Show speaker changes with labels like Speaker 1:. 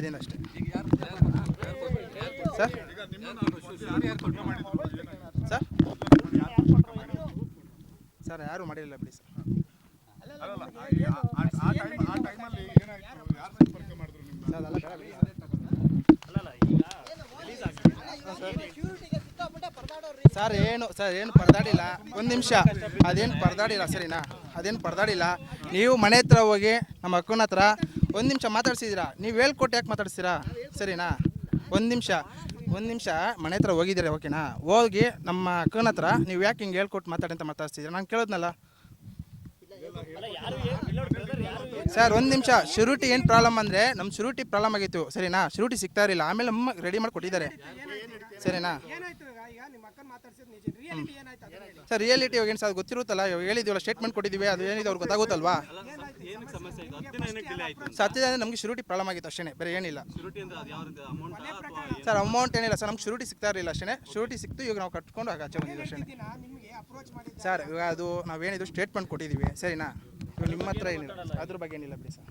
Speaker 1: ಅದರಿಂದ ಅಷ್ಟೇ sir. Sir sir ಯಾರೂ ಮಾಡಿರಲಿಲ್ಲ ಬಿಡಿ ಸರ್. ಸರ್ ಏನು ಪರದಾಡಿಲ್ಲ, ಒಂದು ನಿಮಿಷ. ಅದೇನು ಪರದಾಡಿಲ್ಲ ಸರಿನಾ, ಅದೇನು ಪರದಾಡಿಲ್ಲ. ನೀವು ಮನೆ ಹತ್ರ ಹೋಗಿ ನಮ್ಮ ಅಕ್ಕನ ಹತ್ರ ಒಂದು ನಿಮಿಷ ಮಾತಾಡ್ಸಿದ್ದೀರಾ, ನೀವು ಹೇಳ್ಕೊಟ್ಟು ಯಾಕೆ ಮಾತಾಡ್ತೀರಾ ಸರಿನಾ? ಒಂದು ನಿಮಿಷ ಮನೆ ಹತ್ರ ಹೋಗಿದ್ದೀರಾ ಓಕೆನಾ? ಹೋಗಿ ನಮ್ಮ ಅಕ್ಕನ ಹತ್ರ ನೀವು ಯಾಕೆ ಹಿಂಗೆ ಹೇಳ್ಕೊಟ್ಟು ಮಾತಾಡಿ ಅಂತ ಮಾತಾಡ್ಸಿದ್ದೀರಾ? ನಾನು ಕೇಳೋದ್ನಲ್ಲ ಸರ್. ಒಂದು ನಿಮಿಷ. ಶ್ಯೂರಿಟಿ ಏನು ಪ್ರಾಬ್ಲಮ್ ಅಂದರೆ ನಮ್ಮ ಶ್ಯೂರಿಟಿ ಪ್ರಾಬ್ಲಮ್ ಆಗಿತ್ತು ಸರಿನಾ? ಶ್ಯೂರಿಟಿ ಸಿಗ್ತಾ ಇರಲಿಲ್ಲ, ಆಮೇಲೆ ನಮ್ಮ ರೆಡಿ ಮಾಡಿ ಕೊಟ್ಟಿದ್ದಾರೆ ಸರಿನಾ? ಸರ್ ರಿಯಾಲಿಟಿ ಇವಾಗ ಏನು ಸರ್ ಗೊತ್ತಿರುತ್ತಲ್ಲ, ಇವಾಗ ಹೇಳಿದ್ದೀವಲ್ಲ, ಸ್ಟೇಟ್ಮೆಂಟ್ ಕೊಟ್ಟಿದ್ದೀವಿ, ಅದು ಏನಿದೆ ಅವ್ರಿಗೆ ಗೊತ್ತಾಗುತ್ತಲ್ವಾ? ಸತ್ಯದ ಅಂದರೆ ನಮಗೆ ಶ್ಯೂರಿಟಿ ಪ್ರಾಬ್ಲಮ್ ಆಗಿತ್ತು ಅಷ್ಟೇ, ಬೇರೆ ಏನಿಲ್ಲ ಸರ್. ಅಮೌಂಟ್ ಏನಿಲ್ಲ ಸರ್, ನಮ್ಗೆ ಶ್ಯೂರಿಟಿ ಸಿಗ್ತಾ ಇರಲಿಲ್ಲ ಅಷ್ಟೇ. ಶ್ಯೂರಿಟಿ ಸಿಕ್ತು, ಇವಾಗ ನಾವು ಕಟ್ಕೊಂಡು ಆಚೆ ಬಂದಿದ್ದೀವಿ ಅಷ್ಟೇ ಸರ್. ಇವಾಗ ಅದು ನಾವೇನಿದು ಸ್ಟೇಟ್ಮೆಂಟ್ ಕೊಟ್ಟಿದ್ದೀವಿ ಸರಿನಾ? ನಿಮ್ಮ ಹತ್ರ ಏನಿಲ್ಲ, ಅದ್ರ ಬಗ್ಗೆ ಏನಿಲ್ಲ ಬಿಡಿ ಸರ್.